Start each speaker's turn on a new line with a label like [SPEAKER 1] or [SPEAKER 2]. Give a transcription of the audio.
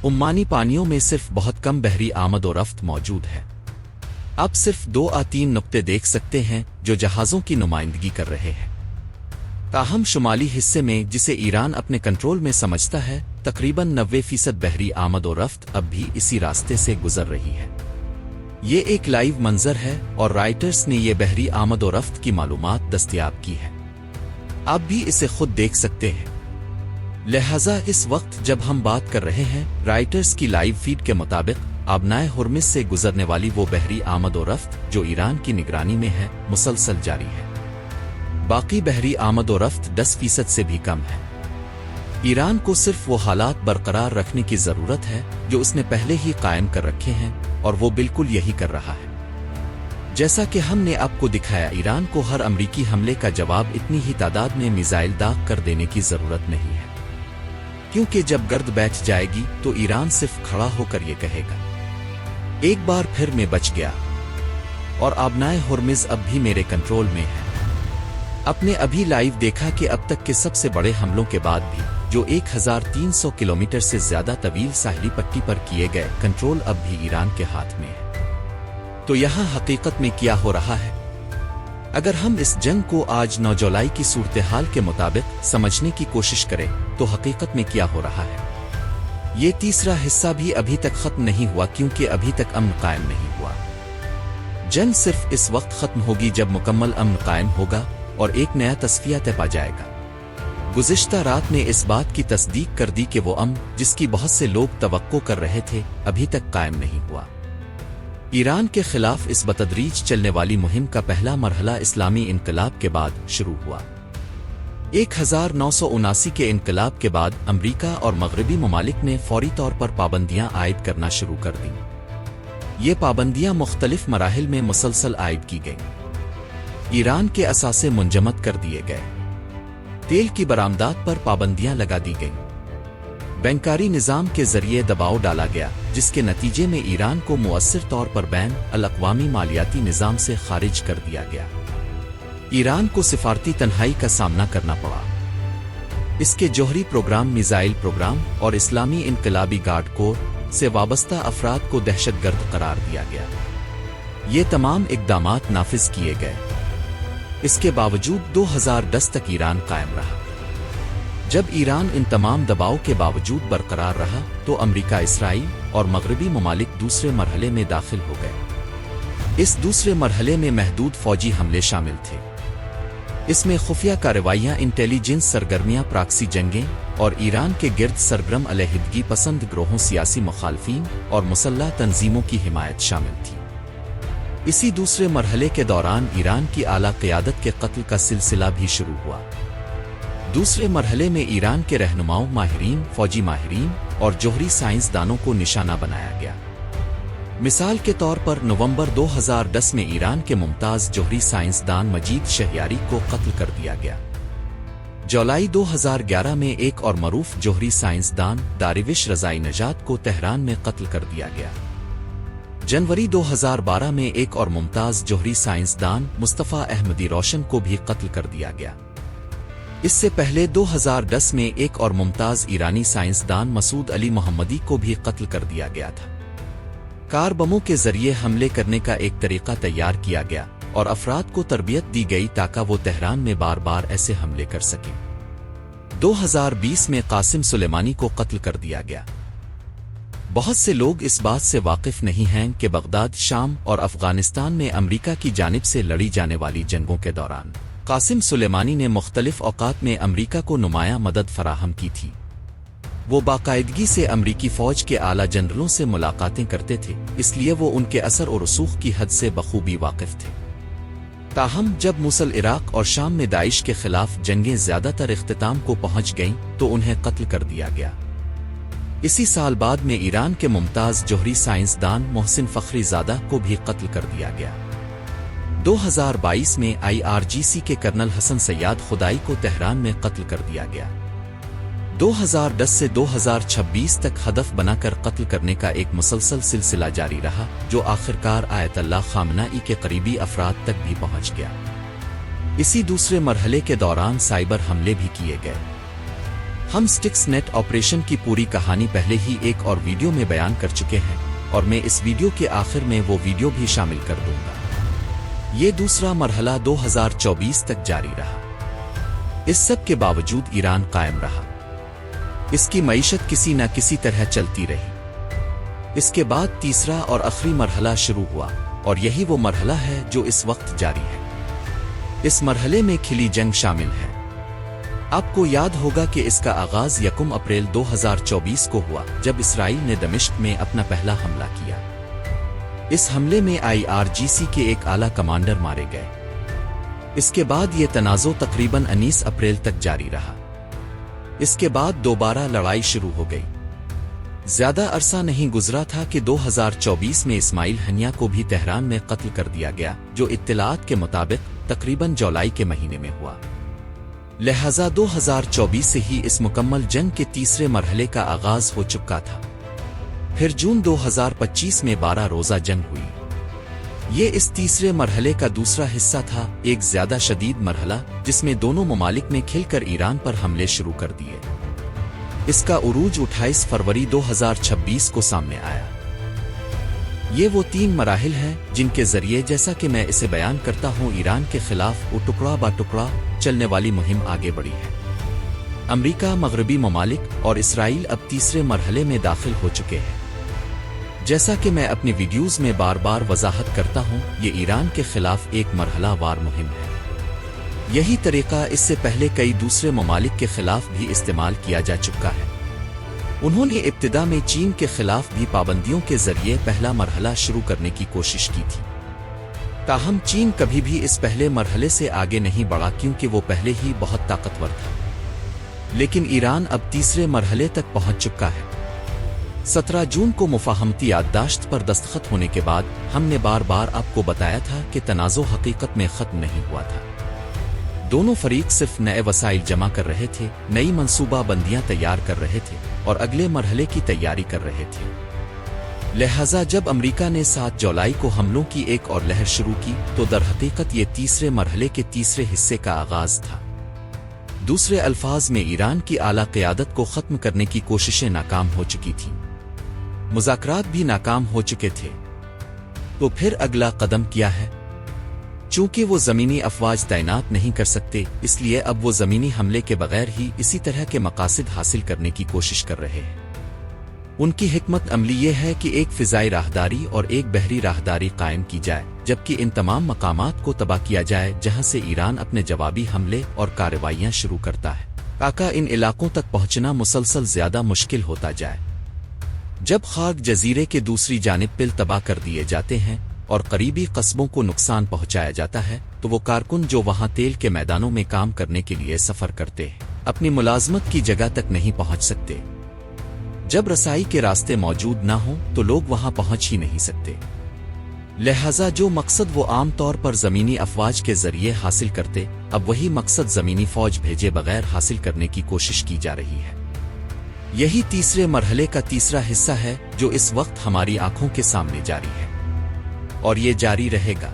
[SPEAKER 1] عمانی پانیوں میں صرف بہت کم بحری آمد و رفت موجود ہے۔ اب صرف 2 یا 3 نقطے دیکھ سکتے ہیں جو جہازوں کی نمائندگی کر رہے ہیں۔ تاہم شمالی حصے میں، جسے ایران اپنے کنٹرول میں سمجھتا ہے، تقریباً 90% بحری آمد و رفت اب بھی اسی راستے سے گزر رہی ہے۔ یہ ایک لائیو منظر ہے اور رائٹرز نے یہ بحری آمد و رفت کی معلومات دستیاب کی ہے۔ آپ بھی اسے خود دیکھ سکتے ہیں۔ لہٰذا اس وقت جب ہم بات کر رہے ہیں، رائٹرز کی لائیو فیڈ کے مطابق آبنائے ہرمز سے گزرنے والی وہ بحری آمد و رفت جو ایران کی نگرانی میں ہے، مسلسل جاری ہے۔ باقی بحری آمد و رفت 10% سے بھی کم ہے۔ ایران کو صرف وہ حالات برقرار رکھنے کی ضرورت ہے جو اس نے پہلے ہی قائم کر رکھے ہیں، اور وہ بالکل یہی کر رہا ہے۔ جیسا کہ ہم نے آپ کو دکھایا، ایران کو ہر امریکی حملے کا جواب اتنی ہی تعداد میں میزائل داغ کر دینے کی ضرورت نہیں ہے، کیونکہ جب گرد بیٹھ جائے گی تو ایران صرف کھڑا ہو کر یہ کہے گا، ایک بار پھر میں بچ گیا، اور آبنائے ہرمز اب بھی میرے کنٹرول میں ہے۔ آپ نے ابھی لائیو دیکھا کہ اب تک کے سب سے بڑے حملوں کے بعد بھی، جو 1300 کلومیٹر سے زیادہ طویل ساحلی پٹی پر کیے گئے، کنٹرول اب بھی ایران کے ہاتھ میں ہے۔ تو یہاں حقیقت میں کیا ہو رہا ہے؟ اگر ہم اس جنگ کو آج 9 جولائی کی صورتحال کے مطابق سمجھنے کی کوشش کریں تو حقیقت میں کیا ہو رہا ہے؟ یہ تیسرا حصہ بھی ابھی تک ختم نہیں ہوا، کیونکہ ابھی تک امن قائم نہیں ہوا۔ جنگ صرف اس وقت ختم ہوگی جب مکمل امن قائم ہوگا اور ایک نیا تصفیہ طے پا جائے گا۔ گزشتہ رات نے اس بات کی تصدیق کر دی کہ وہ امن جس کی بہت سے لوگ توقع کر رہے تھے، ابھی تک قائم نہیں ہوا۔ ایران کے خلاف اس بتدریج چلنے والی مہم کا پہلا مرحلہ اسلامی انقلاب کے بعد شروع ہوا۔ 1979 کے انقلاب کے بعد امریکہ اور مغربی ممالک نے فوری طور پر پابندیاں عائد کرنا شروع کر دیں۔ یہ پابندیاں مختلف مراحل میں مسلسل عائد کی گئیں۔ ایران کے اثاثے منجمد کر دیے گئے، تیل کی برآمدات پر پابندیاں لگا دی گئیں، بینکاری نظام کے ذریعے دباؤ ڈالا گیا، جس کے نتیجے میں ایران کو مؤثر طور پر بین الاقوامی مالیاتی نظام سے خارج کر دیا گیا۔ ایران کو سفارتی تنہائی کا سامنا کرنا پڑا۔ اس کے جوہری پروگرام، میزائل پروگرام اور اسلامی انقلابی گارڈ کور سے وابستہ افراد کو دہشت گرد قرار دیا گیا۔ یہ تمام اقدامات نافذ کیے گئے۔ اس کے باوجود 2010 تک ایران قائم رہا۔ جب ایران ان تمام دباؤ کے باوجود برقرار رہا تو امریکہ، اسرائیل اور مغربی ممالک دوسرے مرحلے میں داخل ہو گئے۔ اس دوسرے مرحلے میں محدود فوجی حملے شامل تھے۔ اس میں خفیہ کارروائیاں، انٹیلیجنس سرگرمیاں، پراکسی جنگیں اور ایران کے گرد سرگرم علیحدگی پسند گروہوں، سیاسی مخالفین اور مسلح تنظیموں کی حمایت شامل تھی۔ اسی دوسرے مرحلے کے دوران ایران کی اعلیٰ قیادت کے قتل کا سلسلہ بھی شروع ہوا۔ دوسرے مرحلے میں ایران کے رہنماؤں، ماہرین، فوجی ماہرین اور جوہری سائنسدانوں کو نشانہ بنایا گیا۔ مثال کے طور پر نومبر 2010 میں ایران کے ممتاز جوہری سائنسدان مجید شہریاری کو قتل کر دیا گیا۔ جولائی 2011 میں ایک اور معروف جوہری سائنسدان دارویش رضائی نژاد کو تہران میں قتل کر دیا گیا۔ جنوری 2012 میں ایک اور ممتاز جوہری سائنسدان مصطفیٰ احمدی روشن کو بھی قتل کر دیا گیا۔ اس سے پہلے 2010 میں ایک اور ممتاز ایرانی سائنسدان مسعود علی محمدی کو بھی قتل کر دیا گیا تھا۔ کار بموں کے ذریعے حملے کرنے کا ایک طریقہ تیار کیا گیا اور افراد کو تربیت دی گئی تاکہ وہ تہران میں بار بار ایسے حملے کر سکیں۔ 2020 میں قاسم سلیمانی کو قتل کر دیا گیا۔ بہت سے لوگ اس بات سے واقف نہیں ہیں کہ بغداد، شام اور افغانستان میں امریکہ کی جانب سے لڑی جانے والی جنگوں کے دوران قاسم سلیمانی نے مختلف اوقات میں امریکہ کو نمایاں مدد فراہم کی تھی۔ وہ باقاعدگی سے امریکی فوج کے اعلیٰ جنرلوں سے ملاقاتیں کرتے تھے، اس لیے وہ ان کے اثر و رسوخ کی حد سے بخوبی واقف تھے۔ تاہم جب موصل، عراق اور شام میں داعش کے خلاف جنگیں زیادہ تر اختتام کو پہنچ گئیں تو انہیں قتل کر دیا گیا۔ اسی سال بعد میں ایران کے ممتاز جوہری سائنسدان محسن فخری زادہ کو بھی قتل کر دیا گیا۔ 2022 میں IRGC کے کرنل حسن سیاد خدائی کو تہران میں قتل کر دیا گیا۔ 2010 سے 2026 تک ہدف بنا کر قتل کرنے کا ایک مسلسل سلسلہ جاری رہا، جو آخرکار آیت اللہ خامنائی کے قریبی افراد تک بھی پہنچ گیا۔ اسی دوسرے مرحلے کے دوران سائبر حملے بھی کیے گئے۔ ہم سٹکس نیٹ آپریشن کی پوری کہانی پہلے ہی ایک اور ویڈیو میں بیان کر چکے ہیں اور میں اس ویڈیو کے آخر میں وہ ویڈیو بھی شامل کر دوں گا۔ یہ دوسرا مرحلہ 2024 تک جاری رہا۔ اس سب کے باوجود ایران قائم رہا۔ اس کی معیشت کسی نہ کسی طرح چلتی رہی۔ اس کے بعد تیسرا اور آخری مرحلہ شروع ہوا اور یہی وہ مرحلہ ہے جو اس وقت جاری ہے۔ اس مرحلے میں کھلی جنگ شامل ہے۔ آپ کو یاد ہوگا کہ اس کا آغاز 1 اپریل 2024 کو ہوا جب اسرائیل نے دمشق میں اپنا پہلا حملہ کیا۔ اس حملے میں IRGC کے ایک اعلیٰ کمانڈر مارے گئے۔ اس کے بعد یہ تنازع تقریباً 19 اپریل تک جاری رہا۔ اس کے بعد دوبارہ لڑائی شروع ہو گئی۔ زیادہ عرصہ نہیں گزرا تھا کہ 2024 میں اسماعیل ہنیہ کو بھی تہران میں قتل کر دیا گیا، جو اطلاعات کے مطابق تقریباً جولائی کے مہینے میں ہوا۔ لہذا 2024 سے ہی اس مکمل جنگ کے تیسرے مرحلے کا آغاز ہو چکا تھا۔ پھر جون 2025 میں 12 روزہ جنگ ہوئی۔ یہ اس تیسرے مرحلے کا دوسرا حصہ تھا، ایک زیادہ شدید مرحلہ جس میں دونوں ممالک نے کھل کر ایران پر حملے شروع کر دیے۔ اس کا عروج 28 فروری 2026 کو سامنے آیا۔ یہ وہ 3 مراحل ہیں جن کے ذریعے، جیسا کہ میں اسے بیان کرتا ہوں، ایران کے خلاف وہ ٹکڑا با ٹکڑا چلنے والی مہم آگے بڑھی ہے۔ امریکہ، مغربی ممالک اور اسرائیل اب تیسرے مرحلے میں داخل ہو چکے ہیں۔ جیسا کہ میں اپنی ویڈیوز میں بار بار وضاحت کرتا ہوں، یہ ایران کے خلاف ایک مرحلہ وار مہم ہے۔ یہی طریقہ اس سے پہلے کئی دوسرے ممالک کے خلاف بھی استعمال کیا جا چکا ہے۔ انہوں نے ابتدا میں چین کے خلاف بھی پابندیوں کے ذریعے پہلا مرحلہ شروع کرنے کی کوشش کی تھی، تاہم چین کبھی بھی اس پہلے مرحلے سے آگے نہیں بڑھا کیونکہ وہ پہلے ہی بہت طاقتور تھا۔ لیکن ایران اب تیسرے مرحلے تک پہنچ چکا ہے۔ 17 جون کو مفاہمتی یادداشت پر دستخط ہونے کے بعد ہم نے بار بار آپ کو بتایا تھا کہ تنازع حقیقت میں ختم نہیں ہوا تھا۔ دونوں فریق صرف نئے وسائل جمع کر رہے تھے، نئی منصوبہ بندیاں تیار کر رہے تھے اور اگلے مرحلے کی تیاری کر رہے تھے۔ لہٰذا جب امریکہ نے 7 جولائی کو حملوں کی ایک اور لہر شروع کی تو در حقیقت یہ تیسرے مرحلے کے تیسرے حصے کا آغاز تھا۔ دوسرے الفاظ میں، ایران کی اعلیٰ قیادت کو ختم کرنے کی کوششیں ناکام ہو چکی تھیں، مذاکرات بھی ناکام ہو چکے تھے۔ تو پھر اگلا قدم کیا ہے؟ چونکہ وہ زمینی افواج تعینات نہیں کر سکتے، اس لیے اب وہ زمینی حملے کے بغیر ہی اسی طرح کے مقاصد حاصل کرنے کی کوشش کر رہے ہیں۔ ان کی حکمت عملی یہ ہے کہ ایک فضائی راہداری اور ایک بحری راہداری قائم کی جائے، جبکہ ان تمام مقامات کو تباہ کیا جائے جہاں سے ایران اپنے جوابی حملے اور کارروائیاں شروع کرتا ہے، تاکہ ان علاقوں تک پہنچنا مسلسل زیادہ مشکل ہوتا جائے۔ جب خاک جزیرے کے دوسری جانب پل تباہ کر دیے جاتے ہیں اور قریبی قصبوں کو نقصان پہنچایا جاتا ہے تو وہ کارکن جو وہاں تیل کے میدانوں میں کام کرنے کے لیے سفر کرتے ہیں، اپنی ملازمت کی جگہ تک نہیں پہنچ سکتے۔ جب رسائی کے راستے موجود نہ ہوں تو لوگ وہاں پہنچ ہی نہیں سکتے۔ لہٰذا جو مقصد وہ عام طور پر زمینی افواج کے ذریعے حاصل کرتے، اب وہی مقصد زمینی فوج بھیجے بغیر حاصل کرنے کی کوشش کی جا رہی ہے۔ یہی تیسرے مرحلے کا تیسرا حصہ ہے جو اس وقت ہماری آنکھوں کے سامنے جاری ہے، اور یہ جاری رہے گا۔